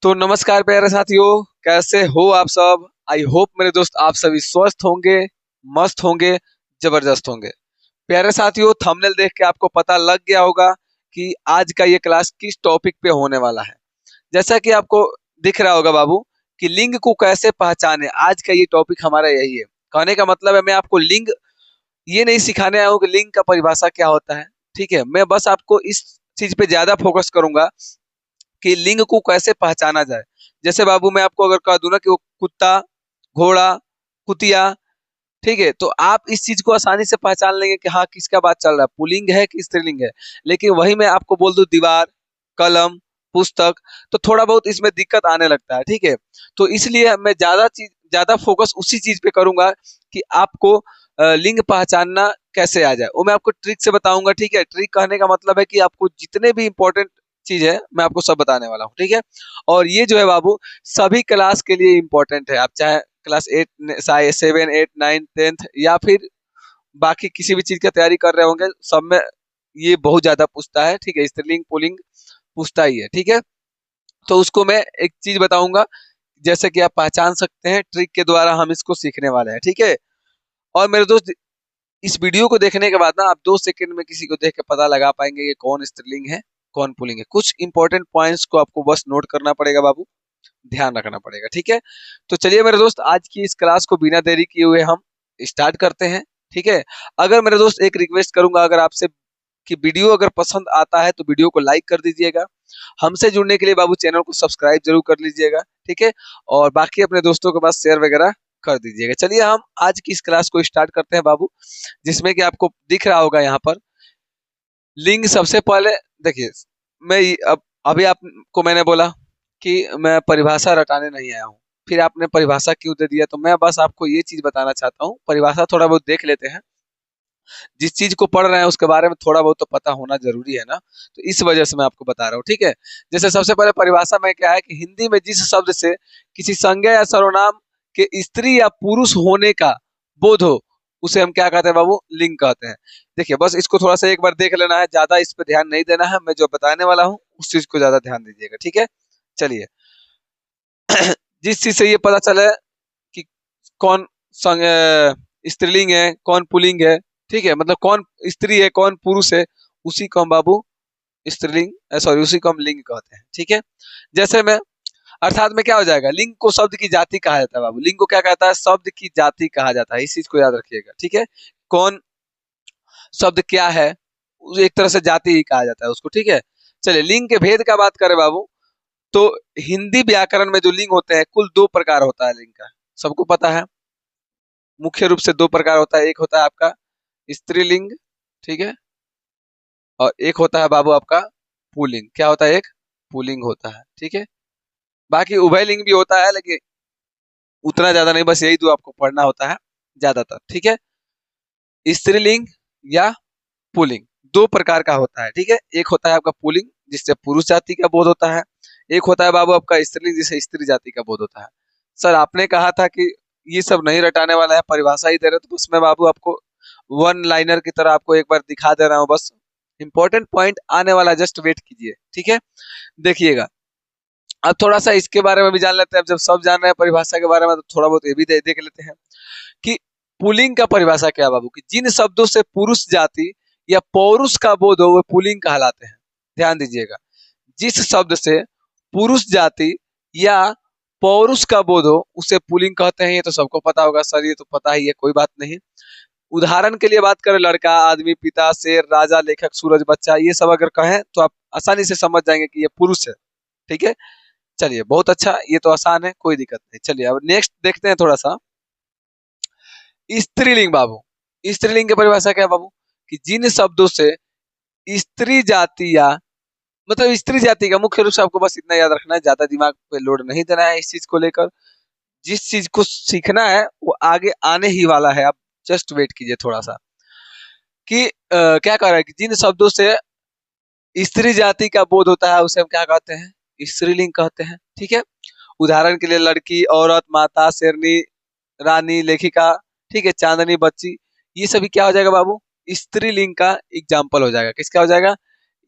तो नमस्कार प्यारे साथियों, कैसे हो आप सब। आई होप मेरे दोस्त आप सभी स्वस्थ होंगे, मस्त होंगे, जबरदस्त होंगे। प्यारे साथियों, थंबनेल देख के आपको पता लग गया होगा कि आज का ये क्लास किस टॉपिक पे होने वाला है। जैसा कि आपको दिख रहा होगा बाबू कि लिंग को कैसे पहचाने, आज का ये टॉपिक हमारा यही है। कहने का मतलब है मैं आपको लिंग ये नहीं सिखाने आया हूँ कि लिंग का परिभाषा क्या होता है। ठीक है, मैं बस आपको इस चीज पे ज्यादा फोकस करूंगा कि लिंग को कैसे पहचाना जाए। जैसे बाबू मैं आपको अगर कह दूं ना कि वो कुत्ता, घोड़ा, कुतिया, ठीक है, तो आप इस चीज को आसानी से पहचान लेंगे कि हाँ किसका बात चल रहा है, पुल्लिंग है कि स्त्रीलिंग है। लेकिन वही मैं आपको बोल दूं दीवार, कलम, पुस्तक, तो थोड़ा बहुत इसमें दिक्कत आने लगता है। ठीक है, तो इसलिए मैं ज्यादा फोकस उसी चीज पे करूंगा कि आपको लिंग पहचानना कैसे आ जाए, वो मैं आपको ट्रिक से बताऊंगा। ठीक है, ट्रिक कहने का मतलब है कि आपको जितने भी इंपॉर्टेंट चीज है मैं आपको सब बताने वाला हूँ। ठीक है, और ये जो है बाबू सभी क्लास के लिए इंपॉर्टेंट है। आप चाहे क्लास 8 7 8 9 10 या फिर बाकी किसी भी चीज की तैयारी कर रहे होंगे, सब में ये बहुत ज्यादा पूछता है। ठीक है, स्त्रीलिंग पुल्लिंग पूछता ही है। ठीक है, तो उसको मैं एक चीज बताऊंगा जैसे कि आप पहचान सकते हैं, ट्रिक के द्वारा हम इसको सीखने वाले हैं। ठीक है, और मेरे दोस्त इस वीडियो को देखने के बाद ना आप 2 सेकंड में किसी को देख के पता लगा पाएंगे कि कौन स्त्रीलिंग है कौन पुल्लिंग है। कुछ इंपॉर्टेंट पॉइंट्स को आपको बस नोट करना पड़ेगा बाबू, ध्यान रखना पड़ेगा। ठीक है, तो चलिए मेरे दोस्त आज की इस क्लास को बिना देरी किए हुए हम स्टार्ट करते हैं। ठीक है, अगर मेरे दोस्त एक रिक्वेस्ट करूंगा अगर आपसे कि वीडियो अगर पसंद आता है तो वीडियो को लाइक कर दीजिएगा। हमसे जुड़ने के लिए बाबू चैनल को सब्सक्राइब जरूर कर लीजिएगा। ठीक है, और बाकी अपने दोस्तों के पास शेयर वगैरह कर दीजिएगा। चलिए हम आज की इस क्लास को स्टार्ट करते हैं बाबू, जिसमें कि आपको दिख रहा होगा यहाँ पर लिंग। सबसे पहले देखिए, अब अभी आपको मैंने बोला कि मैं परिभाषा रटाने नहीं आया हूँ, फिर आपने परिभाषा क्यों दे दिया, तो मैं बस आपको ये चीज बताना चाहता हूँ, परिभाषा थोड़ा बहुत देख लेते हैं। जिस चीज को पढ़ रहे हैं उसके बारे में थोड़ा बहुत तो पता होना जरूरी है ना, तो इस वजह से मैं आपको बता रहा हूँ। ठीक है, जैसे सबसे पहले परिभाषा में क्या है कि हिंदी में जिस शब्द से किसी संज्ञा या सर्वनाम के स्त्री या पुरुष होने का बोध हो उसे हम क्या कहते हैं बाबू, लिंग कहते हैं। देखिए बस इसको थोड़ा सा एक बार देख लेना है, ज्यादा इस पर ध्यान नहीं देना है, मैं जो बताने वाला हूँ उस चीज को ज्यादा ध्यान दीजिएगा। ठीक है, चलिए जिस चीज से ये पता चले कि कौन स्त्रीलिंग है कौन पुल्लिंग है, ठीक है, मतलब कौन स्त्री है कौन पुरुष है, उसी को हम बाबू स्त्रीलिंग सॉरी उसी को हम लिंग कहते हैं। ठीक है, जैसे में अर्थात में क्या हो जाएगा, लिंग को शब्द की जाति कहा जाता है बाबू। लिंग को क्या कहता है, शब्द की जाति कहा जाता है, इस चीज को याद रखिएगा। ठीक है, कौन शब्द क्या है, एक तरह से जाति ही कहा जाता है उसको। ठीक है, चलिए लिंग के भेद का बात करें बाबू, तो हिंदी व्याकरण में जो लिंग होते हैं कुल 2 प्रकार होता है लिंग का, सबको पता है। मुख्य रूप से 2 प्रकार होता है, एक होता है आपका स्त्रीलिंग, ठीक है, और एक होता है बाबू आपका पुल्लिंग। क्या होता है, एक पुल्लिंग होता है। ठीक है, बाकी उभय लिंग भी होता है लेकिन उतना ज्यादा नहीं, बस यही दो आपको पढ़ना होता है ज्यादातर। ठीक है, स्त्रीलिंग या पुल्लिंग 2 प्रकार का होता है। ठीक है, एक होता है आपका पुल्लिंग जिससे पुरुष जाति का बोध होता है, एक होता है बाबू आपका स्त्रीलिंग जिससे स्त्री जाति का बोध होता है। सर आपने कहा था कि ये सब नहीं रटाने वाला है, परिभाषा ही दे रहे, तो बस मैं बाबू आपको वन लाइनर की तरह आपको एक बार दिखा दे रहा हूँ, बस इंपॉर्टेंट पॉइंट आने वाला, जस्ट वेट कीजिए। ठीक है, देखिएगा अब थोड़ा सा इसके बारे में भी जान लेते हैं। अब जब सब जान रहे हैं परिभाषा के बारे में तो थोड़ा बहुत ये भी देख लेते हैं कि पुल्लिंग का परिभाषा क्या है बाबू, कि जिन शब्दों से पुरुष जाति या पौरुष का बोध हो वो पुल्लिंग कहलाते हैं। ध्यान दीजिएगा, जिस शब्द से पुरुष जाति या पौरुष का बोध हो उसे पुल्लिंग कहते हैं। ये तो सबको पता होगा सर, ये तो पता ही है, कोई बात नहीं। उदाहरण के लिए बात करें, लड़का, आदमी, पिता, शेर, राजा, लेखक, सूरज, बच्चा, ये सब अगर कहें तो आप आसानी से समझ जाएंगे कि ये पुरुष है। ठीक है, चलिए बहुत अच्छा, ये तो आसान है, कोई दिक्कत नहीं। चलिए अब नेक्स्ट देखते हैं थोड़ा सा स्त्रीलिंग बाबू। स्त्रीलिंग की परिभाषा क्या है बाबू, कि जिन शब्दों से स्त्री जाति या मतलब स्त्री जाति का, मुख्य रूप से आपको बस इतना याद रखना है, ज्यादा दिमाग पे लोड नहीं देना है इस चीज को लेकर। जिस चीज को सीखना है वो आगे आने ही वाला है, आप जस्ट वेट कीजिए थोड़ा सा। कि क्या कह रहा है कि जिन शब्दों से स्त्री जाति का बोध होता है उसे हम क्या कहते हैं, स्त्रीलिंग कहते हैं। ठीक है, उदाहरण के लिए लड़की, औरत, माता, शेरनी, रानी, लेखिका, ठीक है, चांदनी, बच्ची, ये सभी क्या हो जाएगा बाबू, स्त्रीलिंग का एग्जाम्पल हो जाएगा। किसका हो जाएगा,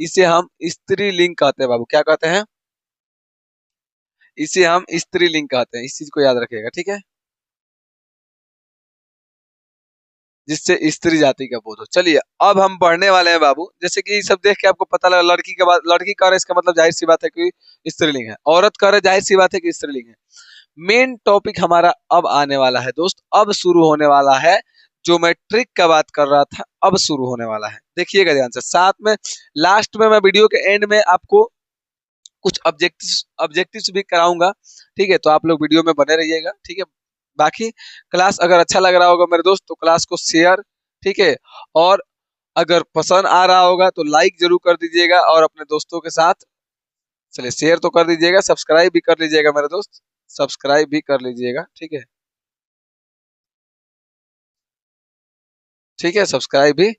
इसे हम स्त्रीलिंग कहते हैं बाबू। क्या कहते हैं, इसे हम स्त्रीलिंग कहते हैं, इस चीज को याद रखिएगा, ठीक है, जिससे स्त्री जाति का बोध हो। चलिए अब हम बढ़ने वाले हैं बाबू, जैसे कि ये सब देख के आपको पता लगा, लड़की के बाद लड़की कह रहे इसका मतलब जाहिर सी बात है कि स्त्रीलिंग है, औरत कह रहे जाहिर सी बात है कि स्त्रीलिंग है। मेन टॉपिक हमारा अब आने वाला है दोस्त, अब शुरू होने वाला है, जो मैं ट्रिक का बात कर रहा था अब शुरू होने वाला है, देखिएगा ध्यान से। साथ में लास्ट में मैं वीडियो के एंड में आपको कुछ ऑब्जेक्टिव्स ऑब्जेक्टिव्स भी कराऊंगा, ठीक है, तो आप लोग वीडियो में बने रहिएगा, ठीक है। बाकी क्लास अगर अच्छा लग रहा होगा मेरे दोस्त तो क्लास को शेयर, ठीक है, और अगर पसंद आ रहा होगा तो लाइक जरूर कर दीजिएगा और अपने दोस्तों के साथ, चलिए शेयर तो कर दीजिएगा, सब्सक्राइब भी कर लीजिएगा मेरे दोस्त, सब्सक्राइब भी कर लीजिएगा, ठीक है, ठीक है, सब्सक्राइब भी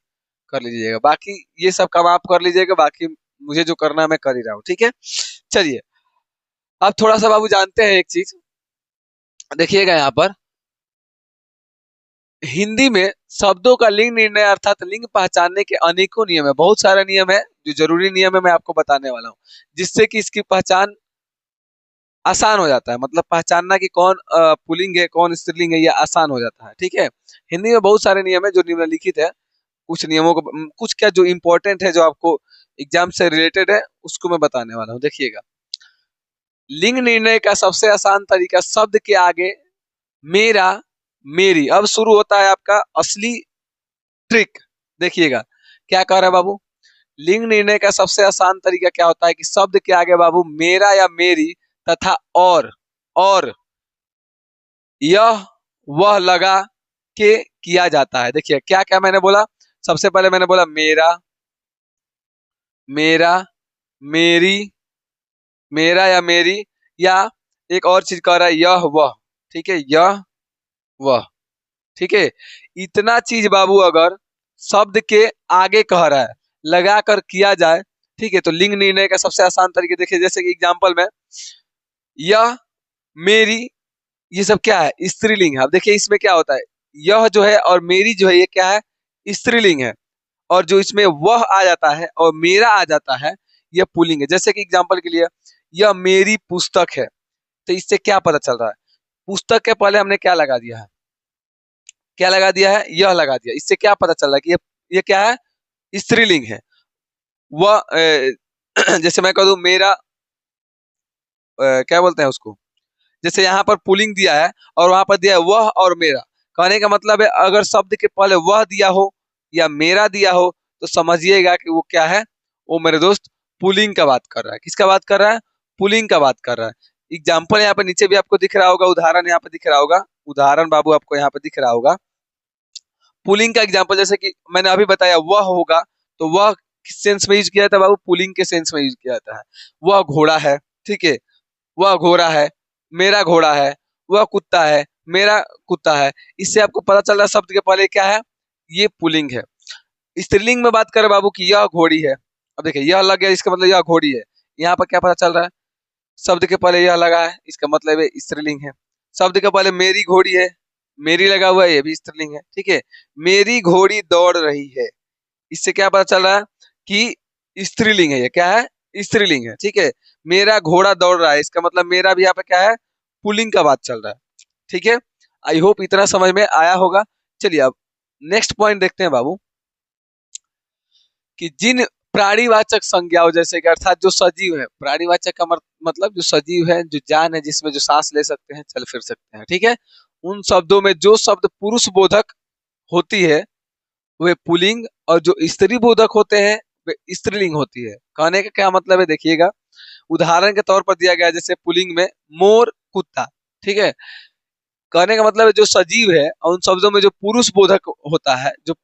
कर लीजिएगा। बाकी ये सब काम आप कर लीजिएगा, बाकी मुझे जो करना है मैं कर ही रहा हूँ, ठीक है। चलिए अब थोड़ा सा बाबू जानते हैं एक चीज, देखिएगा यहाँ पर हिंदी में शब्दों का लिंग निर्णय अर्थात लिंग पहचानने के अनेकों नियम है, बहुत सारे नियम है, जो जरूरी नियम है मैं आपको बताने वाला हूँ, जिससे कि इसकी पहचान आसान हो जाता है, मतलब पहचानना कि कौन पुल्लिंग है कौन स्त्रीलिंग है ये आसान हो जाता है, ठीक है। हिंदी में बहुत सारे नियम है जो निम्नलिखित है, कुछ नियमों को कुछ क्या जो इंपॉर्टेंट है जो आपको एग्जाम से रिलेटेड है उसको मैं बताने वाला हूँ, देखिएगा। लिंग निर्णय का सबसे आसान तरीका शब्द के आगे मेरा मेरी, अब शुरू होता है आपका असली ट्रिक, देखिएगा क्या कह रहा है बाबू। लिंग निर्णय का सबसे आसान तरीका क्या होता है कि शब्द के आगे बाबू मेरा या मेरी तथा और यह वह लगा के किया जाता है। देखिए क्या क्या मैंने बोला, सबसे पहले मैंने बोला मेरा, मेरा, मेरी, मेरा या मेरी, या एक और चीज कह रहा है यह वह, ठीक है, यह वह, ठीक है। इतना चीज बाबू अगर शब्द के आगे कह रहा है लगा कर किया जाए, ठीक है, तो लिंग निर्णय का सबसे आसान तरीके देखिए, जैसे कि एग्जांपल में यह मेरी, ये सब क्या है स्त्रीलिंग है। अब देखिए इसमें क्या होता है, यह जो है और मेरी जो है ये क्या है स्त्रीलिंग है, और जो इसमें वह आ जाता है और मेरा आ जाता है यह पुल्लिंग है। जैसे कि एग्जांपल के लिए यह मेरी पुस्तक है, तो इससे क्या पता चल रहा है, पुस्तक के पहले हमने क्या लगा दिया है, क्या लगा दिया है यह लगा दिया, इससे क्या पता चल रहा है कि ये क्या है स्त्रीलिंग है। वह जैसे मैं कह दूं मेरा, क्या बोलते हैं उसको, जैसे यहाँ पर पुलिंग दिया है और वहां पर दिया है वह और मेरा, कहने का मतलब है अगर शब्द के पहले वह दिया हो या मेरा दिया हो तो समझिएगा कि वो क्या है, वो मेरे दोस्त पुलिंग का बात कर रहा है। किसका बात कर रहा है, पुलिंग का बात कर रहा है। एग्जाम्पल यहाँ पे नीचे भी आपको दिख रहा होगा, उदाहरण यहाँ पे दिख रहा होगा, उदाहरण बाबू आपको यहाँ पे दिख रहा होगा पुलिंग का एग्जाम्पल, जैसे कि मैंने अभी बताया वह होगा, तो वह किस सेंस में यूज किया जाता है बाबू, पुलिंग के सेंस में यूज किया जाता है। वह घोड़ा है, ठीक है, वह घोड़ा है, मेरा घोड़ा है, वह कुत्ता है, मेरा कुत्ता है, इससे आपको पता चल रहा है शब्द के पहले क्या है ये पुलिंग है। स्त्रीलिंग में बात करें बाबू की यह घोड़ी है, अब देखिए यह लग गया इसका मतलब यह घोड़ी है, यहाँ पर क्या पता चल रहा है शब्द के पहले यह लगा है इसका मतलब है स्त्रीलिंग है। शब्द के पहले मेरी घोड़ी है, मेरी लगा हुआ है ये भी स्त्रीलिंग है, ठीक है। मेरी घोड़ी दौड़ रही है, इससे क्या पता चल रहा है कि स्त्रीलिंग है, ये क्या है स्त्रीलिंग है, ठीक है। मेरा घोड़ा दौड़ रहा है, इसका मतलब मेरा भी यहाँ पे क्या है पुल्लिंग का बात चल रहा है, ठीक है। आई होप इतना समझ में आया होगा। चलिए अब नेक्स्ट पॉइंट देखते हैं बाबू, कि जिन प्राणीवाचक संज्ञाओं जैसे कि अर्थात जो सजीव है, प्राणीवाचक का मतलब जो सजीव है, जो जान है, जिसमें जो सांस ले सकते हैं चल फिर सकते हैं, ठीक है, उन शब्दों में जो शब्द पुरुष बोधक होती है वे पुलिंग, और जो स्त्री बोधक होते हैं वे स्त्रीलिंग होती है। कहने का क्या मतलब है देखिएगा, उदाहरण के तौर पर दिया गया जैसे पुलिंग में मोर कुत्ता, ठीक है, कहने का मतलब है जो सजीव है और उन शब्दों में जो पुरुष बोधक होता है, जो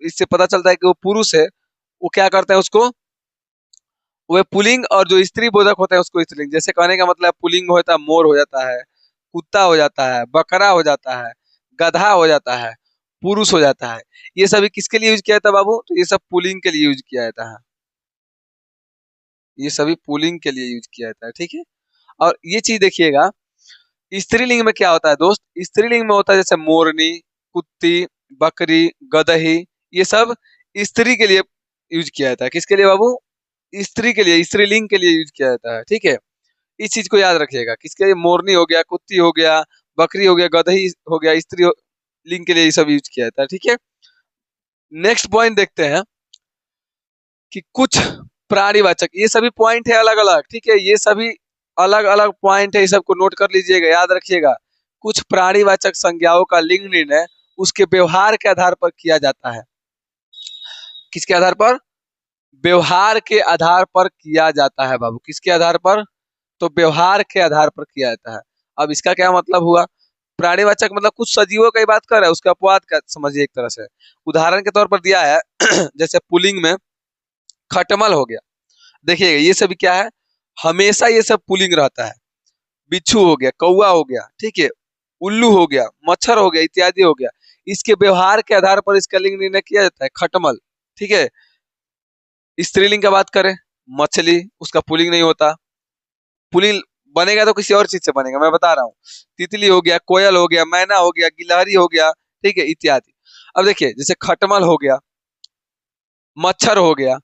इससे पता चलता है कि वो पुरुष है, वो क्या करते हैं उसको वे पुलिंग, और जो स्त्री बोधक होते हैं उसको स्त्रीलिंग। जैसे कहने का मतलब पुलिंग होता है मोर हो जाता है, कुत्ता हो जाता है, बकरा हो जाता है, गधा हो जाता है, पुरुष हो जाता है। ये सभी किसके लिए यूज किया जाता है बाबू, तो ये सब पुलिंग के लिए यूज किया जाता है, ये सभी पुलिंग के लिए यूज किया जाता है, ठीक है। और ये चीज देखिएगा स्त्रीलिंग में क्या होता है दोस्त, स्त्रीलिंग में होता है जैसे मोरनी, कुत्ती, बकरी, गदही, ये सब स्त्री के लिए यूज किया जाता है। किसके लिए बाबू, स्त्री के लिए, स्त्रीलिंग के लिए यूज किया जाता है, ठीक है। इस चीज को याद रखिएगा। किसके लिए? मोरनी हो गया, कुत्ती हो गया, बकरी हो गया, गदही हो गया, लिंग के लिए ये सब यूज किया जाता है। ठीक है, नेक्स्ट पॉइंट देखते हैं कि कुछ प्राणीवाचक, ये सभी पॉइंट है अलग अलग, ठीक है, ये सभी अलग अलग पॉइंट है, ये सबको नोट कर लीजिएगा, याद रखिएगा। कुछ प्राणीवाचक संज्ञाओं का लिंग निर्णय उसके व्यवहार के आधार पर किया जाता है। किसके आधार पर? व्यवहार के आधार पर किया जाता है बाबू। किसके आधार पर? तो व्यवहार के आधार पर किया जाता है। अब इसका क्या मतलब हुआ? प्राणीवाचक मतलब कुछ सजीवों का ही बात कर रहा है, उसका अपवाद का समझिए एक तरह से। उदाहरण के तौर पर दिया है जैसे पुल्लिंग में खटमल हो गया। देखिएगा ये सभी क्या है, हमेशा ये सब पुल्लिंग रहता है। बिच्छू हो गया, कौवा हो गया, ठीक है, उल्लू हो गया, मच्छर हो गया, इत्यादि हो गया। इसके व्यवहार के आधार पर इसका लिंग निर्णय किया जाता है, खटमल। ठीक है, स्त्रीलिंग का बात करें, मछली, उसका पुल्लिंग नहीं होता। पुल्लिंग बनेगा तो किसी और चीज से बनेगा, मैं बता रहा हूँ। तितली हो गया, कोयल हो गया, मैना हो गया, गिलहरी हो गया, ठीक है, इत्यादि। अब देखिए जैसे खटमल हो गया, मच्छर हो गया,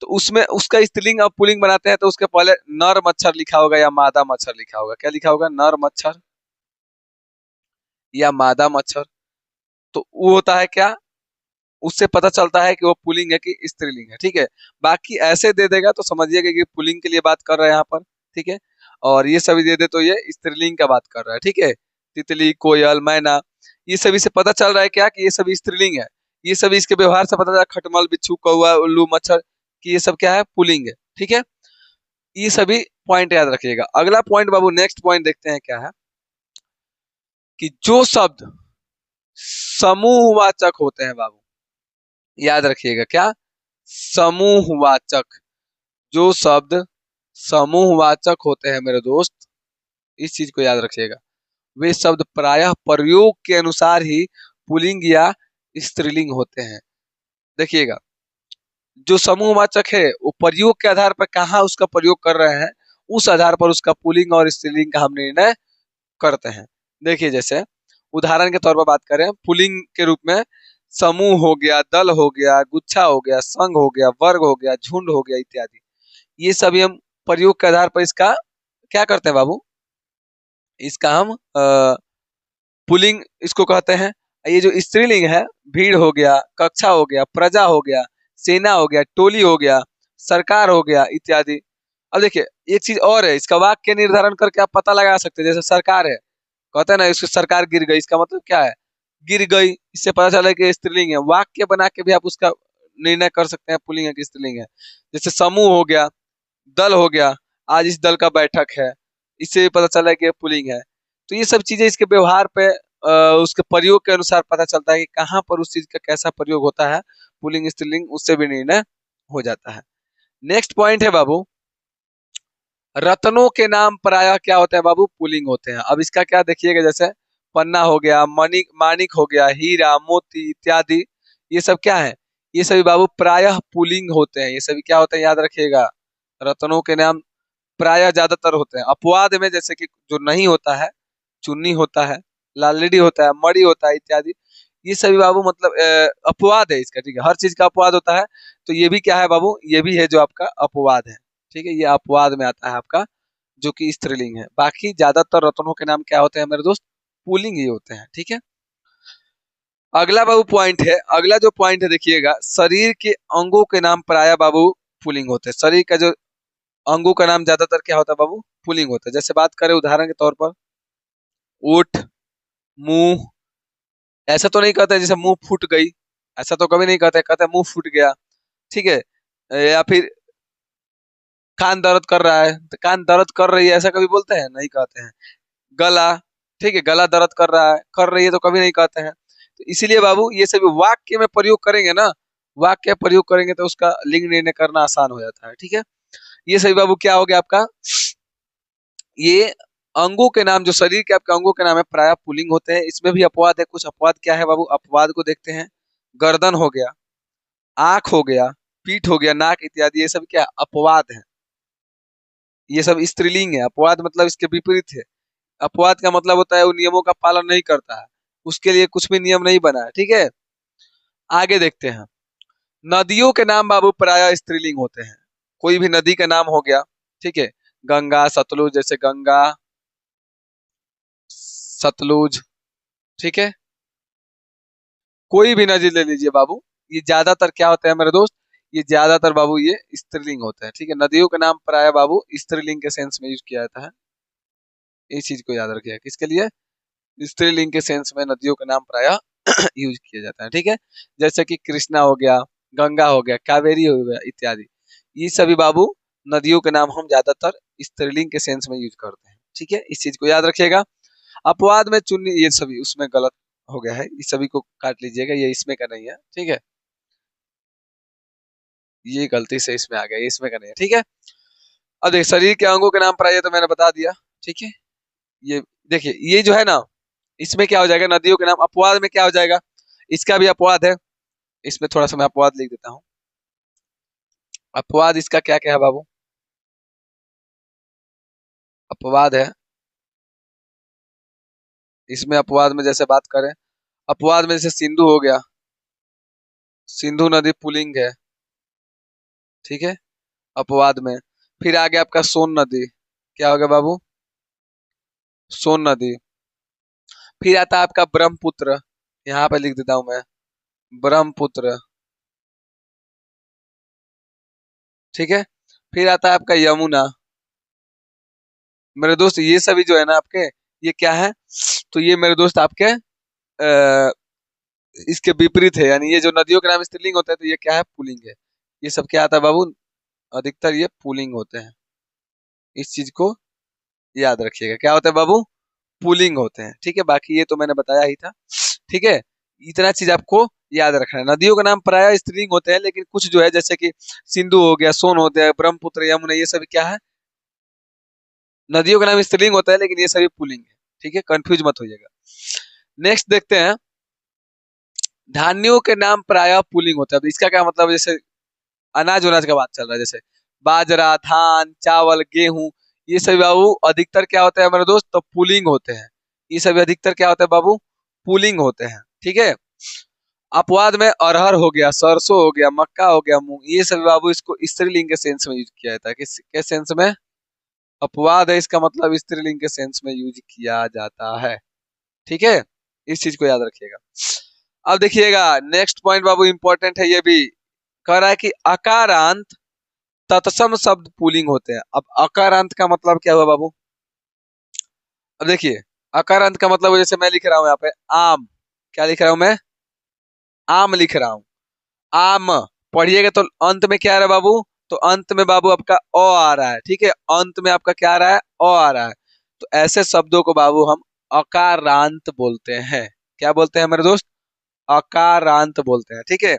तो उसमें उसका स्त्रीलिंग अब पुल्लिंग बनाते हैं तो उसके पहले नर मच्छर लिखा होगा या मादा मच्छर लिखा होगा। क्या लिखा होगा? नर मच्छर या मादा मच्छर। तो वो होता है क्या, उससे पता चलता है कि वो पुल्लिंग है कि स्त्रीलिंग है। ठीक है, बाकी ऐसे दे देगा तो समझिएगा कि पुल्लिंग के लिए बात कर रहा है यहाँ पर। ठीक है, और ये सभी दे दे तो ये स्त्रीलिंग का बात कर रहा है। ठीक है, तितली, कोयल, मैना, ये सभी से पता चल रहा है क्या कि ये सभी स्त्रीलिंग है। ये सभी इसके व्यवहार से पता चला, खटमल, बिच्छू, कौवा, उल्लू, मच्छर, कि ये सब क्या है? पुल्लिंग है। ठीक है, ये सभी पॉइंट याद रखिएगा। अगला पॉइंट बाबू, नेक्स्ट पॉइंट देखते हैं क्या है, कि जो शब्द समूहवाचक होते हैं बाबू, याद रखिएगा क्या? समूहवाचक। जो शब्द समूहवाचक होते हैं मेरे दोस्त, इस चीज को याद रखिएगा। वे शब्द प्रायः प्रयोग के अनुसार ही पुल्लिंग या स्त्रीलिंग होते हैं। देखिएगा, जो समूहवाचक है वो प्रयोग के आधार पर कहाँ उसका प्रयोग कर रहे हैं, उस आधार पर उसका पुल्लिंग और स्त्रीलिंग का हम निर्णय करते हैं। देखिए जैसे उदाहरण के तौर पर बात करें, पुल्लिंग के रूप में समूह हो गया, दल हो गया, गुच्छा हो गया, संघ हो गया, वर्ग हो गया, झुंड हो गया, इत्यादि। ये सभी हम प्रयोग के आधार पर इसका क्या करते हैं बाबू, इसका हम पुल्लिंग इसको कहते हैं। ये जो स्त्रीलिंग है, भीड़ हो गया, कक्षा हो गया, प्रजा हो गया, सेना हो गया, टोली हो गया, सरकार हो गया, इत्यादि। अब देखिए एक चीज और है, इसका वाक्य निर्धारण करके आप पता लगा सकते हैं। जैसे सरकार है, कहते हैं ना इसकी सरकार गिर गई, इसका मतलब क्या है? गिर गई। इससे पता चला कि स्त्रीलिंग है। वाक्य बना के भी आप उसका निर्णय कर सकते हैं पुल्लिंग है कि स्त्रीलिंग है। जैसे समूह हो गया, दल हो गया, आज इस दल का बैठक है, इससे भी पता चला कि ये पुल्लिंग है। तो ये सब चीजें इसके व्यवहार पे उसके प्रयोग के अनुसार पता चलता है कि कहाँ पर उस चीज का कैसा प्रयोग होता है, पुल्लिंग स्त्रीलिंग, उससे भी निर्णय हो जाता है। नेक्स्ट पॉइंट है बाबू, रत्नों के नाम प्रायः क्या होते हैं बाबू? पुल्लिंग होते हैं। अब इसका क्या देखिएगा, जैसे पन्ना हो गया, मणिक, माणिक हो गया, हीरा, मोती, इत्यादि, ये सब क्या है? ये सभी बाबू प्रायः पुल्लिंग होते हैं। ये सभी क्या होते हैं? याद रखिएगा, रत्नों के नाम प्रायः ज्यादातर होते हैं। अपवाद में जैसे कि जो नहीं होता है, चुन्नी होता है, लालड़ी होता है, मड़ी होता है, इत्यादि। ये सभी बाबू मतलब अपवाद है इसका। ठीक है, हर चीज का अपवाद होता है, तो ये भी क्या है बाबू? ये भी है जो आपका अपवाद है। ठीक है, ये अपवाद में आता है आपका, जो कि स्त्रीलिंग है। बाकी ज्यादातर रत्नों के नाम क्या होते हैं मेरे दोस्त? पुल्लिंग ही होते हैं। ठीक है, अगला बाबू पॉइंट है, अगला जो पॉइंट है देखिएगा, शरीर के अंगों के नाम प्रायः बाबू पुल्लिंग होते हैं। शरीर का जो अंगों का नाम ज्यादातर क्या होता है बाबू? पुल्लिंग होता है। जैसे बात करें उदाहरण के तौर पर, ओठ, मुंह, ऐसा तो नहीं कहते हैं जैसे मुंह फूट गई, ऐसा तो कभी नहीं कहते, कहते हैं मुंह फूट गया। ठीक है, या फिर कान दर्द कर रहा है तो कान दर्द कर रही है, ऐसा कभी बोलते हैं? नहीं कहते हैं। गला, ठीक है, गला दर्द कर रहा है, कर रही है, तो कभी नहीं कहते हैं। तो इसीलिए बाबू ये सभी वाक्य में प्रयोग करेंगे ना, वाक्य प्रयोग करेंगे तो उसका लिंग निर्णय करना आसान हो जाता है। ठीक है, ये सभी बाबू क्या हो गया आपका, ये अंगों के नाम, जो शरीर के आपके अंगों के नाम है, प्रायः पुल्लिंग होते हैं। इसमें भी अपवाद है। कुछ अपवाद क्या है बाबू? अपवाद को देखते हैं। गर्दन हो गया, आंख हो गया, पीठ हो गया, नाक, इत्यादि, ये सब क्या अपवाद है? ये सब स्त्रीलिंग है। अपवाद मतलब इसके विपरीत है। अपवाद का मतलब होता है वो नियमों का पालन नहीं करता है, उसके लिए कुछ भी नियम नहीं बना है। ठीक है, आगे देखते हैं। नदियों के नाम बाबू प्रायः स्त्रीलिंग होते हैं। कोई भी नदी का नाम हो गया, ठीक है, गंगा सतलुज, जैसे गंगा सतलुज, ठीक है। कोई भी नदी ले लीजिए बाबू, ये ज्यादातर क्या होता है मेरे दोस्त, ये ज्यादातर बाबू ये स्त्रीलिंग होता है, ठीक है। नदियों का नाम प्राय बाबू स्त्रीलिंग के सेंस में यूज किया जाता है, इस चीज को याद रखिएगा। किसके लिए? स्त्रीलिंग के सेंस में नदियों का नाम प्राय यूज किया जाता है, ठीक है। जैसे कि कृष्णा हो गया, गंगा हो गया, कावेरी हो गया इत्यादि, ये सभी बाबू नदियों के नाम हम ज्यादातर स्त्रीलिंग के सेंस में यूज करते हैं, ठीक है। इस चीज को याद रखिएगा। अपवाद में चुन्नी, ये सभी उसमें गलत हो गया है, इस सभी को काट लीजिएगा, ये इसमें का नहीं है, ठीक है। ये गलती से इसमें आ गया, ये इसमें का नहीं है, ठीक है। अब देखिए शरीर के अंगों के नाम प्राय तो मैंने बता दिया, ठीक है। ये देखिए ये जो है ना, इसमें क्या हो जाएगा, नदियों के नाम अपवाद में क्या हो जाएगा, इसका भी अपवाद है, इसमें थोड़ा सा मैं अपवाद लिख देता हूँ। अपवाद इसका क्या क्या है बाबू, अपवाद है इसमें, अपवाद में जैसे बात करें, अपवाद में जैसे सिंधु हो गया, सिंधु नदी पुल्लिंग है, ठीक है, अपवाद में। फिर आगे आपका सोन नदी, क्या हो गया बाबू, सोन नदी। फिर आता है आपका ब्रह्मपुत्र, यहाँ पे लिख देता हूं मैं, ब्रह्मपुत्र, ठीक है। फिर आता है आपका यमुना, मेरे दोस्त ये सभी जो है ना आपके, ये क्या है, तो ये मेरे दोस्त आपके इसके विपरीत है, यानी ये जो नदियों के नाम स्त्रीलिंग होते हैं तो ये क्या है, पुल्लिंग है। ये सब क्या आता है बाबू, अधिकतर ये पुल्लिंग होते हैं, इस चीज को याद रखिएगा। क्या होता है बाबू, पुल्लिंग होते हैं, ठीक है। बाकी ये तो मैंने बताया ही था, ठीक है। इतना चीज आपको याद रखना है। नदियों का नाम प्राय स्त्रीलिंग होते हैं, लेकिन कुछ जो है जैसे कि सिंधु हो गया, सोन होते हैं, ब्रह्मपुत्र, यमुना, ये सभी क्या है, नदियों का नाम स्त्रीलिंग होता है, लेकिन ये सभी पुल्लिंग है, ठीक है। कंफ्यूज मत होइएगा। नेक्स्ट देखते हैं, धान्यों के नाम प्राय पुल्लिंग होता है। अब इसका क्या मतलब, जैसे अनाज उनाज का बात चल रहा है, जैसे बाजरा, धान, चावल, गेहूं, ये सभी बाबू अधिकतर क्या होते हैं हमारे दोस्त, तो पुलिंग होते हैं। ये सभी अधिकतर क्या होते हैं बाबू, पुलिंग होते हैं, ठीक है। अपवाद में अरहर हो गया, सरसों हो गया, मक्का हो गया, मूंग, ये सभी बाबू इसको स्त्रीलिंग के सेंस में यूज किया जाता है। किस सेंस में, अपवाद है इसका मतलब स्त्रीलिंग के सेंस में यूज किया जाता है, ठीक है। इस चीज को याद रखिएगा। अब देखिएगा नेक्स्ट पॉइंट बाबू इंपॉर्टेंट है, ये भी कह रहा है कि अकारांत तत्सम शब्द पुलिंग होते हैं। अब अकारांत का मतलब क्या हुआ बाबू, अब देखिए अकारांत का मतलब जैसे मैं लिख रहा हूं यहाँ पे आम, क्या लिख रहा हूं मैं, आम लिख रहा हूं, आम, पढ़िएगा तो अंत में क्या आ रहा है बाबू, तो अंत में बाबू आपका अ आ रहा है, ठीक है। अंत में आपका क्या आ रहा है, अ आ रहा है। तो ऐसे शब्दों को बाबू हम अकारांत बोलते हैं। क्या बोलते हैं मेरे दोस्त, अकारांत बोलते हैं, ठीक है।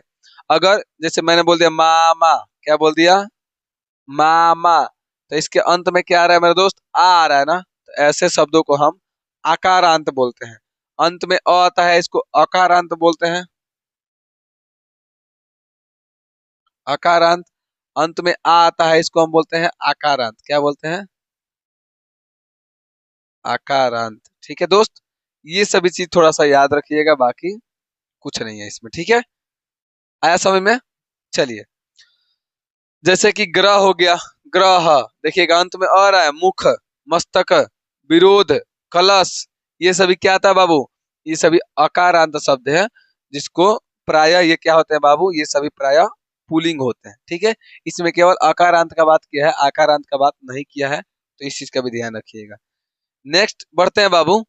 अगर जैसे मैंने बोल दिया मामा, क्या बोल दिया, मामा, तो इसके अंत में क्या आ रहा है मेरे दोस्त, आ रहा है ना, तो ऐसे शब्दों को हम आकारांत बोलते हैं। अंत में अ आता है, इसको अकारांत बोलते हैं, अकारांत। अंत में आ आता है, इसको हम बोलते हैं आकारांत। क्या बोलते हैं, आकारांत, ठीक है दोस्त। ये सभी चीज थोड़ा सा याद रखिएगा, बाकी कुछ नहीं है इसमें, ठीक है। आया समझ में, चलिए। जैसे कि ग्रह हो गया, ग्रह, देखिएगा अंत में आ रहा है, मुख, मस्तक, विरोध, कलश, ये सभी क्या था बाबू, ये सभी अकारांत शब्द है, जिसको प्राय ये क्या होते हैं बाबू, ये सभी प्राय पुलिंग होते हैं, ठीक है। इसमें केवल अकारांत का बात किया है, आकारांत का बात नहीं किया है, तो इस चीज का भी ध्यान रखिएगा। नेक्स्ट बढ़ते हैं बाबू,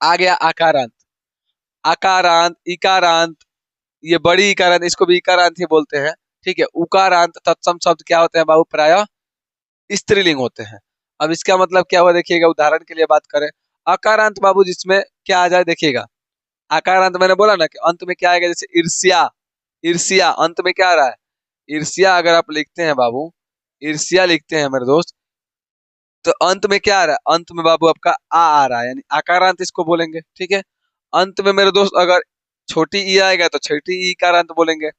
आ गया आकारांत, आकारांत, इकारांत, ये बड़ी इकारांत, इसको भी इकारांत ही बोलते हैं, ठीक है। उकारांत तत्सम शब्द क्या होते हैं बाबू, प्राय स्त्रीलिंग होते हैं। अब इसका मतलब क्या हुआ, देखिएगा उदाहरण के लिए बात करें, अकारांत बाबू जिसमें क्या आ जाए, देखिएगा अकारांत मैंने बोला ना कि अंत में क्या आएगा, जैसे ईर्ष्या, ईर्ष्या अंत में क्या आ रहा है, ईर्ष्या अगर आप लिखते हैं बाबू, ईर्ष्या लिखते हैं मेरे दोस्त, तो अंत में क्या आ रहा है, अंत में बाबू आपका आ रहा है, यानी आकारांत इसको बोलेंगे, ठीक है। अंत में मेरे दोस्त अगर छोटी ई आएगा तो छोटी ई कारांत बोलेंगे,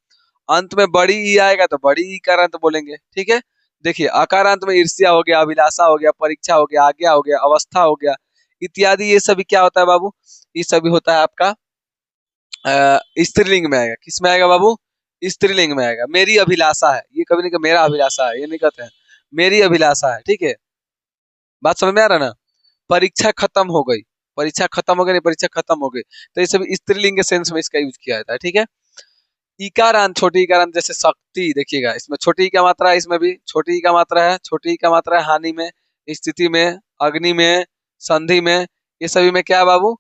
अंत में बड़ी ई आएगा तो बड़ी ई कारांत बोलेंगे, ठीक है। देखिए अकारांत में ईर्ष्या हो गया, अभिलाषा हो गया, परीक्षा हो गया, आज्ञा हो गया, अवस्था हो गया इत्यादि, ये सभी क्या होता है बाबू, ये सभी होता है आपका स्त्रीलिंग में आएगा। किस में आएगा बाबू, स्त्रीलिंग में आएगा। मेरी अभिलाषा है, ये कभी नहीं कि मेरा अभिलाषा है, ये नहीं कहते हैं, मेरी अभिलाषा है, ठीक है। बात समझ में आ रहा है ना। परीक्षा खत्म हो गई, परीक्षा खत्म हो गई, नहीं परीक्षा खत्म हो गई, तो ये सब स्त्रीलिंग के सेंस में इसका यूज किया जाता है, ठीक है। इकारांत, छोटी इकारांत जैसे शक्ति, देखिएगा इसमें छोटी ई का मात्रा है, इसमें भी छोटी ई का मात्रा है, छोटी ई का मात्रा है हानि में, स्थिति में, अग्नि में, संधि में, ये सभी में क्या है बाबू,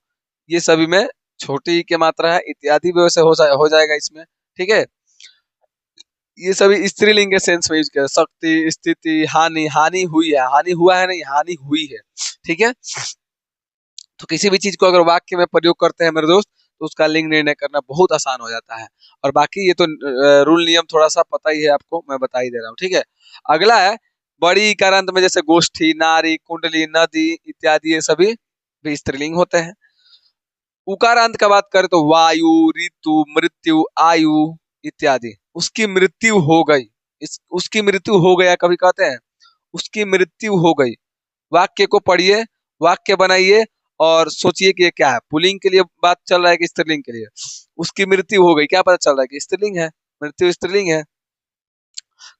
ये सभी में छोटी ई की मात्रा है, इत्यादि भी वैसे हो जाएगा इसमें, ठीक है। ये सभी स्त्रीलिंग के सेंस में यूज किया, शक्ति, स्थिति, हानि, हानि हुई है, हानि हुआ है नहीं, हानि हुई है, ठीक है। तो किसी भी चीज को अगर वाक्य में प्रयोग करते हैं मेरे दोस्त, तो उसका लिंग निर्णय करना बहुत आसान हो जाता है। और बाकी ये तो रूल नियम थोड़ा सा पता ही है आपको, मैं बता ही दे रहा हूँ, ठीक है। अगला है बड़ी इकारांत में, जैसे गोष्ठी, नारी, कुंडली, नदी इत्यादि, ये सभी भी स्त्रीलिंग होते हैं। उकारांत का बात करें तो वायु, ऋतु, मृत्यु, आयु इत्यादि। उसकी मृत्यु हो गई, उसकी मृत्यु हो गया कभी कहते हैं, उसकी मृत्यु हो गई। वाक्य को पढ़िए, वाक्य बनाइए और सोचिए कि ये क्या है, पुल्लिंग के लिए बात चल रहा है कि स्त्रीलिंग के लिए। उसकी मृत्यु हो गई, क्या पता चल रहा है कि स्त्रीलिंग है, मृत्यु स्त्रीलिंग है।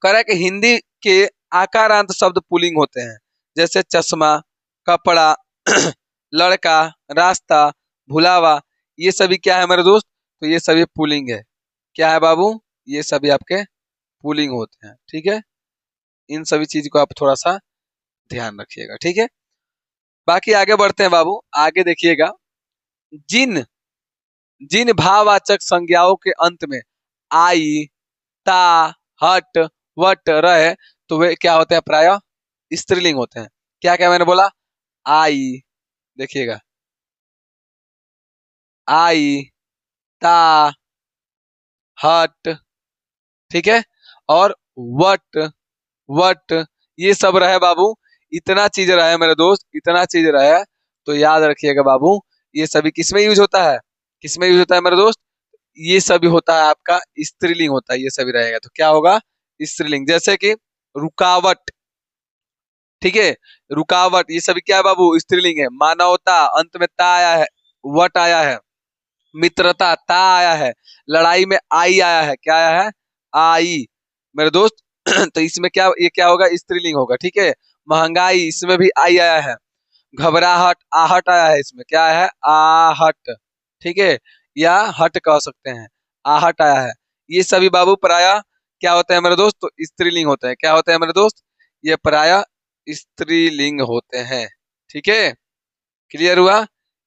कह रहा है कि हिंदी के आकारांत शब्द पुल्लिंग होते हैं, जैसे चश्मा, कपड़ा, लड़का, रास्ता, भुलावा, ये सभी क्या है मेरे दोस्त, तो ये सभी पुल्लिंग है। क्या है बाबू, ये सभी आपके पुल्लिंग होते हैं, ठीक है। इन सभी चीज को आप थोड़ा सा ध्यान रखिएगा, ठीक है। बाकी आगे बढ़ते हैं बाबू, आगे देखिएगा। जिन जिन भाववाचक संज्ञाओं के अंत में आई, ता, हट, वट रहे, तो वे क्या होते हैं, प्राय स्त्रीलिंग होते हैं। क्या क्या मैंने बोला, आई, देखिएगा, आई, ता, हट, ठीक है, और वट, वट, ये सब रहे बाबू। इतना चीज रहे मेरे दोस्त, इतना चीज रहे, तो याद रखिएगा बाबू, ये सभी किसमें यूज होता है, किसमें यूज होता है मेरे दोस्त, ये सभी होता है आपका स्त्रीलिंग होता है, ये सभी रहेगा तो क्या होगा, स्त्रीलिंग। जैसे कि रुकावट, ठीक है, रुकावट, ये सभी क्या है बाबू, स्त्रीलिंग है। मानवता, अंत में ता आया है, वट आया है। मित्रता, ता आया है। लड़ाई में आई आया है, क्या आया है, आई, मेरे दोस्त। तो इसमें क्या, ये क्या होगा, स्त्रीलिंग होगा, ठीक है। महंगाई, इसमें भी आई आया है। घबराहट, आहट आया है, इसमें क्या है, आहट, ठीक है, या हट कह सकते हैं, आहट आया है। ये सभी बाबू प्राय क्या होते हैं मेरे दोस्त, तो स्त्रीलिंग होते हैं। क्या होते हैं मेरे दोस्त, ये प्राय स्त्रीलिंग होते हैं, ठीक है। क्लियर हुआ,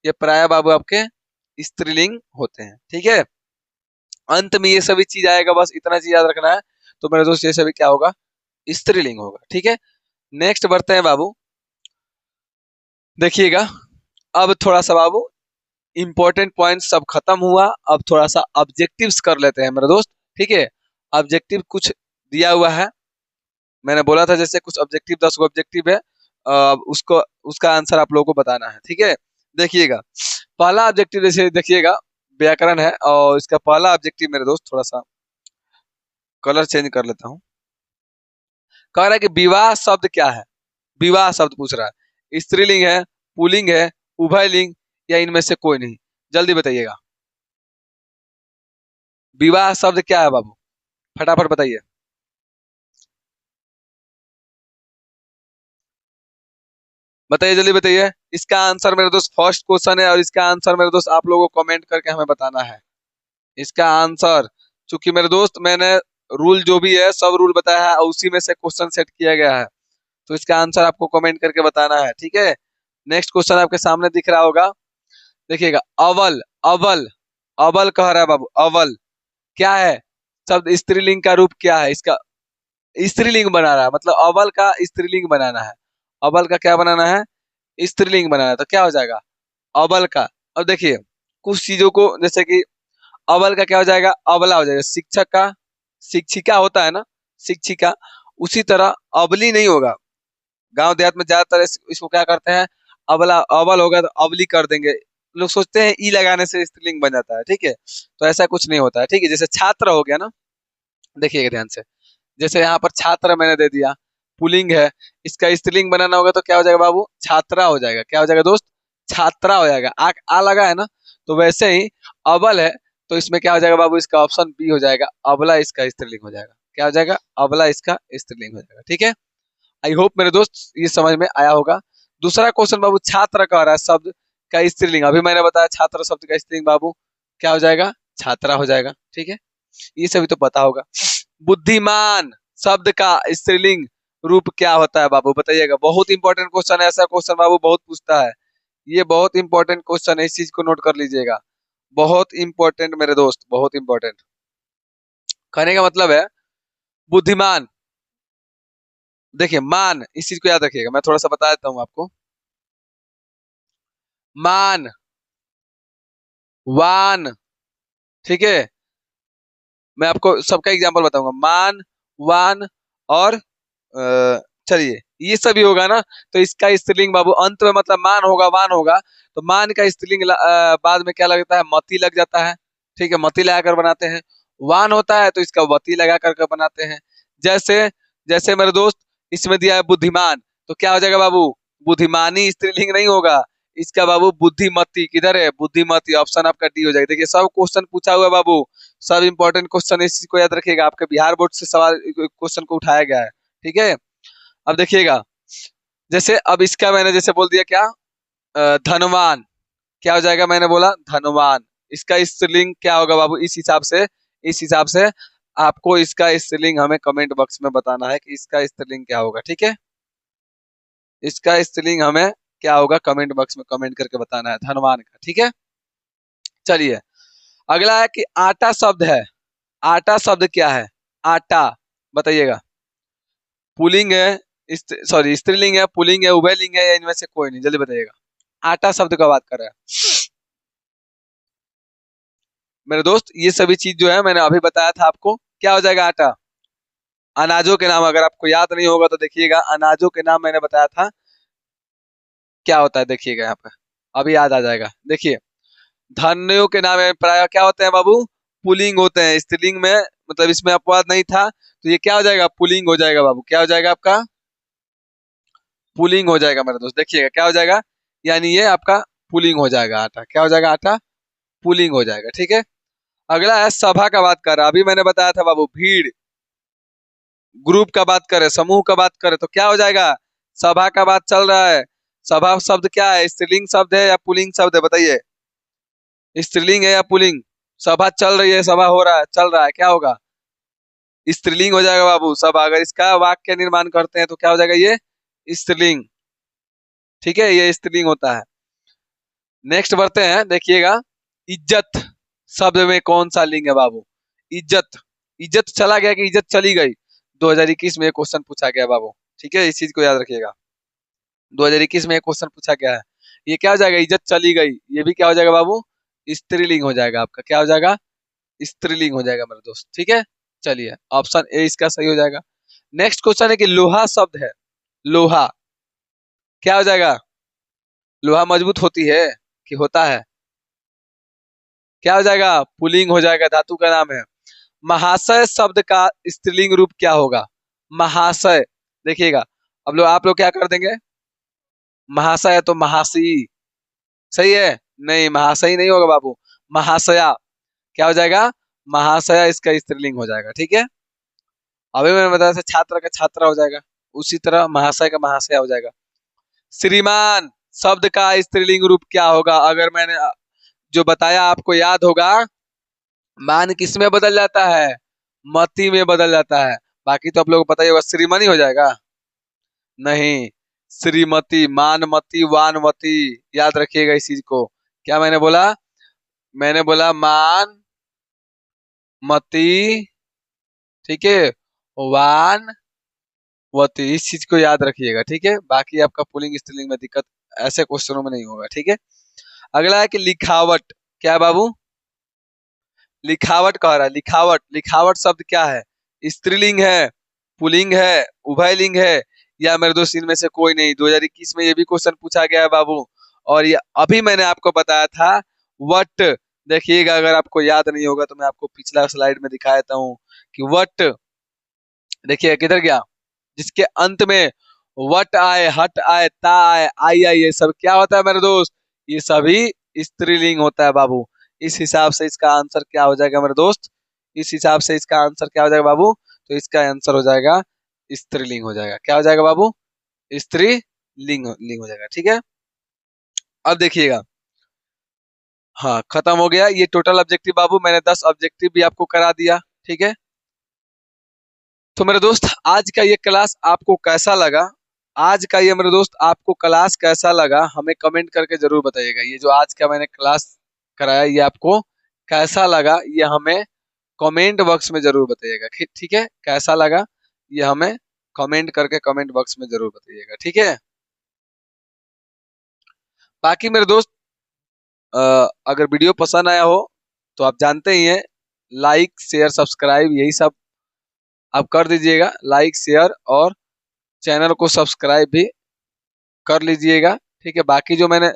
ये प्राय बाबू आपके स्त्रीलिंग होते हैं, ठीक है। अंत में ये सभी चीज आएगा, बस इतना चीज याद रखना है। तो मेरे दोस्त ये सभी क्या होगा, स्त्रीलिंग होगा, ठीक है। नेक्स्ट बढ़ते हैं बाबू, देखिएगा। अब थोड़ा सा बाबू इंपॉर्टेंट पॉइंट सब खत्म हुआ, अब थोड़ा सा ऑब्जेक्टिव्स कर लेते हैं मेरे दोस्त, ठीक है। ऑब्जेक्टिव कुछ दिया हुआ है, मैंने बोला था जैसे कुछ ऑब्जेक्टिव, 10 गो ऑब्जेक्टिव है, उसको, उसका आंसर आप लोगों को बताना है, ठीक है। देखिएगा, पहला ऑब्जेक्टिव जैसे देखिएगा, व्याकरण है, और इसका पहला ऑब्जेक्टिव मेरे दोस्त, थोड़ा सा कलर चेंज कर लेता हूँ। कह रहा है कि विवाह शब्द क्या है, विवाह शब्द पूछ रहा है, स्त्रीलिंग है, पुल्लिंग है, उभयलिंग, या इनमें से कोई नहीं, जल्दी बताइएगा। विवाह शब्द क्या है बाबू, फटाफट बताइए। बताइए, जल्दी बताइए। इसका आंसर मेरे दोस्त फर्स्ट क्वेश्चन है, और इसका आंसर मेरे दोस्त आप लोगों को कमेंट करके हमें बताना है, इसका आंसर। चूंकि मेरे दोस्त मैंने रूल जो भी है सब रूल बताया है, और उसी में से क्वेश्चन सेट किया गया है, तो इसका आंसर आपको कमेंट करके बताना है, ठीक है। नेक्स्ट क्वेश्चन आपके सामने दिख रहा होगा, देखिएगा। अवल, अवल, अवल कह रहा है बाबू, अवल क्या है, शब्द स्त्रीलिंग का रूप क्या है इसका, स्त्रीलिंग बना रहा है, मतलब अवल का स्त्रीलिंग बनाना है। अवल का क्या बनाना है, स्त्रीलिंग बनाना है, तो क्या हो जाएगा, अवल का। और देखिए, कुछ चीजों को जैसे कि अवल का क्या हो जाएगा, अबला हो जाएगा। शिक्षक का शिक्षिका होता है ना, शिक्षिका, उसी तरह अबली नहीं होगा। गांव देहात में ज्यादातर इसको क्या करते हैं, अबला, अबल होगा तो अबली कर देंगे, लोग सोचते हैं ई लगाने से स्त्रीलिंग बन जाता है, ठीक है। तो ऐसा कुछ नहीं होता है, ठीक है। जैसे छात्र हो गया ना, देखिएगा ध्यान से, जैसे यहाँ पर छात्र मैंने दे दिया, पुलिंग है, इसका स्त्रीलिंग बनाना होगा तो क्या हो जाएगा बाबू, छात्रा हो जाएगा। क्या हो जाएगा दोस्त, छात्रा हो जाएगा। आ लगा है ना, तो वैसे ही अबल है, तो इसमें क्या हो जाएगा बाबू, इसका ऑप्शन बी हो जाएगा, अबला इसका स्त्रीलिंग हो जाएगा। क्या हो जाएगा, अबला इसका स्त्रीलिंग हो जाएगा, ठीक है। आई होप मेरे दोस्त ये समझ में आया होगा। दूसरा क्वेश्चन बाबू, छात्र कह रहा है शब्द का स्त्रीलिंग। अभी मैंने बताया छात्र शब्द का स्त्रीलिंग बाबू क्या हो जाएगा, छात्रा हो जाएगा। ठीक है, ये सभी तो पता होगा। बुद्धिमान शब्द का स्त्रीलिंग रूप क्या होता है बाबू, बताइएगा। बहुत इंपॉर्टेंट क्वेश्चन है, ऐसा क्वेश्चन बाबू बहुत पूछता है। ये बहुत इंपॉर्टेंट क्वेश्चन है, इस चीज को नोट कर लीजिएगा। बहुत इंपॉर्टेंट मेरे दोस्त, बहुत इंपॉर्टेंट। कहने का मतलब है बुद्धिमान, देखिए मान, इस चीज को याद रखिएगा। मैं थोड़ा सा बता देता हूँ आपको। मान, वान, ठीक है। मैं आपको सबका एग्जांपल बताऊंगा, मान, वान और चलिए ये सभी होगा ना, तो इसका स्त्रीलिंग बाबू अंत में मतलब मान होगा, वान होगा, तो मान का स्त्रीलिंग बाद में क्या लगता है, मति लग जाता है। ठीक है, मति लगाकर बनाते हैं। वान होता है तो इसका वती लगा कर बनाते हैं। जैसे जैसे मेरे दोस्त इसमें दिया है बुद्धिमान, तो क्या हो जाएगा बाबू, बुद्धिमानी स्त्रीलिंग नहीं होगा, इसका बाबू बुद्धिमती। किधर है, बुद्धिमती, ऑप्शन आपका डी हो जाएगा। देखिए सब क्वेश्चन पूछा हुआ है बाबू, सब इंपॉर्टेंट क्वेश्चन, इस चीज को याद रखिएगा। आपके बिहार बोर्ड से सवाल क्वेश्चन को उठाया गया है। ठीक है, अब देखिएगा, जैसे अब इसका मैंने जैसे बोल दिया क्या, धनवान, क्या हो जाएगा, मैंने बोला धनवान। इसका स्त्रीलिंग क्या होगा बाबू, इस हिसाब से आपको इसका स्त्रीलिंग हमें कमेंट बॉक्स में बताना है कि इसका स्त्रीलिंग क्या होगा। ठीक है, इसका स्त्रीलिंग हमें क्या होगा कमेंट बॉक्स में कमेंट करके बताना है, धनवान का। ठीक है, चलिए अगला है कि आटा शब्द है। आटा शब्द क्या है, आटा, बताइएगा। पुलिंग है, सॉरी स्त्रीलिंग है, पुलिंग है, उभयलिंग है, या इनमें से कोई नहीं, जल्दी बताइएगा। आटा शब्द का बात कर रहा है मेरे दोस्त। ये सभी चीज जो है मैंने अभी बताया था आपको, क्या हो जाएगा आटा। अनाजों के नाम अगर आपको याद नहीं होगा तो देखिएगा, अनाजों के नाम मैंने बताया था क्या होता है, देखिएगा यहाँ पे अभी याद आ जाएगा। देखिए धान्यों के नाम प्राय क्या होते हैं बाबू, पुलिंग होते हैं। स्त्रीलिंग में मतलब इसमें अपवाद नहीं था, तो ये क्या हो जाएगा, पुलिंग हो जाएगा बाबू। क्या हो जाएगा आपका, पुलिंग हो जाएगा मेरे दोस्त। देखिएगा क्या हो जाएगा, यानी ये आपका पुलिंग हो जाएगा आटा। क्या हो जाएगा, आटा पुलिंग हो जाएगा। ठीक है, अगला है सभा का बात कर रहा, अभी मैंने बताया था बाबू भीड़, ग्रुप का बात करें, समूह का बात करें, तो क्या हो जाएगा, सभा का बात चल रहा है। सभा शब्द क्या है, स्त्रीलिंग शब्द है या पुलिंग शब्द है, बताइए। स्त्रीलिंग है या पुलिंग, सभा चल रही है, सभा हो रहा है, चल रहा है, क्या होगा, स्त्रीलिंग हो जाएगा बाबू। सभा, अगर इसका वाक्य निर्माण करते हैं तो क्या हो जाएगा, ये स्त्रीलिंग। ठीक है, ये स्त्रीलिंग होता है। नेक्स्ट बढ़ते हैं, देखिएगा इज्जत शब्द में कौन सा लिंग है बाबू। इज्जत, इज्जत चला गया कि इज्जत चली गई, 2021 में क्वेश्चन पूछा गया बाबू। ठीक है, इस चीज को याद रखिएगा, 2021 में क्वेश्चन पूछा गया है। ये क्या हो जाएगा, इज्जत चली गई, ये भी क्या हो जाएगा बाबू, स्त्रीलिंग हो जाएगा आपका। क्या हो जाएगा, स्त्रीलिंग हो जाएगा मेरे दोस्त। ठीक है, चलिए ऑप्शन ए इसका सही हो जाएगा। नेक्स्ट क्वेश्चन है कि लोहा शब्द है, लोहा क्या हो जाएगा, लोहा मजबूत होती है कि होता है, क्या हो जाएगा, पुलिंग हो जाएगा, धातु का नाम है। महाशय शब्द का स्त्रीलिंग रूप क्या होगा, महाशय, देखिएगा। अब लोग आप लोग क्या कर देंगे, महाशय है तो महाशी, सही है, नहीं महाशय नहीं होगा बाबू, महाशया। क्या हो जाएगा, महाशया इसका स्त्रीलिंग हो जाएगा। ठीक है, अभी मैंने बताया था छात्र का छात्रा हो जाएगा, उसी तरह महाशय का महाशया हो जाएगा। श्रीमान शब्द का स्त्रीलिंग रूप क्या होगा, अगर मैंने जो बताया आपको याद होगा, मान किस में बदल जाता है, मती में बदल जाता है। बाकी तो आप लोगों को पता ही होगा, श्रीमती हो जाएगा, नहीं, श्रीमती, मानमती, वानमती, याद रखिएगा इस चीज को। क्या मैंने बोला, मैंने बोला मान मती, ठीक है, वान वती, इस चीज को याद रखिएगा। ठीक है, बाकी आपका पुलिंग स्त्रीलिंग में दिक्कत ऐसे क्वेश्चनों में नहीं होगा। ठीक है, अगला है कि लिखावट, क्या है बाबू, लिखावट कह रहा है, लिखावट, लिखावट शब्द क्या है, स्त्रीलिंग है, पुलिंग है, उभयलिंग है, या मेरे दोस्त इनमें से कोई नहीं। 2021 में ये भी क्वेश्चन पूछा गया है बाबू, और ये अभी मैंने आपको बताया था वट। देखिएगा अगर आपको याद नहीं होगा तो मैं आपको पिछला स्लाइड में दिखा देता हूँ कि वट, देखिए किधर गया, जिसके अंत में वट आए, हट आए, ता आए, आई आए, ये सब क्या होता है मेरे दोस्त, ये सभी स्त्रीलिंग होता है बाबू। इस हिसाब से इसका आंसर क्या हो जाएगा मेरे दोस्त, इस हिसाब से इसका आंसर क्या हो जाएगा बाबू, तो इसका आंसर हो जाएगा स्त्रीलिंग हो जाएगा। क्या हो जाएगा बाबू? स्त्रीलिंग लिंग हो जाएगा। ठीक है, अब देखिएगा। हाँ, खत्म हो गया ये टोटल ऑब्जेक्टिव बाबू। मैंने 10 ऑब्जेक्टिव भी आपको करा दिया। ठीक है, तो मेरे दोस्त आज का ये क्लास आपको कैसा लगा? आज का ये मेरे दोस्त आपको क्लास कैसा लगा हमें कमेंट करके जरूर बताइएगा। ये जो आज का मैंने क्लास कराया ये आपको कैसा लगा ये हमें कमेंट बॉक्स में जरूर बताइएगा। ठीक है, कैसा लगा ये हमें कमेंट करके कमेंट बॉक्स में जरूर बताइएगा। ठीक है, बाकी मेरे दोस्त अगर वीडियो पसंद आया हो तो आप जानते ही हैं, लाइक शेयर सब्सक्राइब यही सब आप कर दीजिएगा। लाइक शेयर और चैनल को सब्सक्राइब भी कर लीजिएगा। ठीक है, बाकी जो मैंने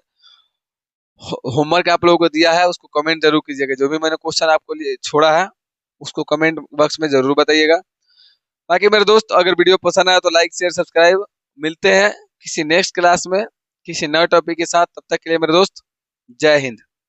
होमवर्क आप लोगों को दिया है उसको कमेंट जरूर कीजिएगा। जो भी मैंने क्वेश्चन आपको लिए छोड़ा है उसको कमेंट बॉक्स में जरूर बताइएगा। बाकी मेरे दोस्त अगर वीडियो पसंद आया तो लाइक शेयर सब्सक्राइब। मिलते हैं किसी नेक्स्ट क्लास में किसी नए टॉपिक के साथ। तब तक के लिए मेरे दोस्त जय हिंद।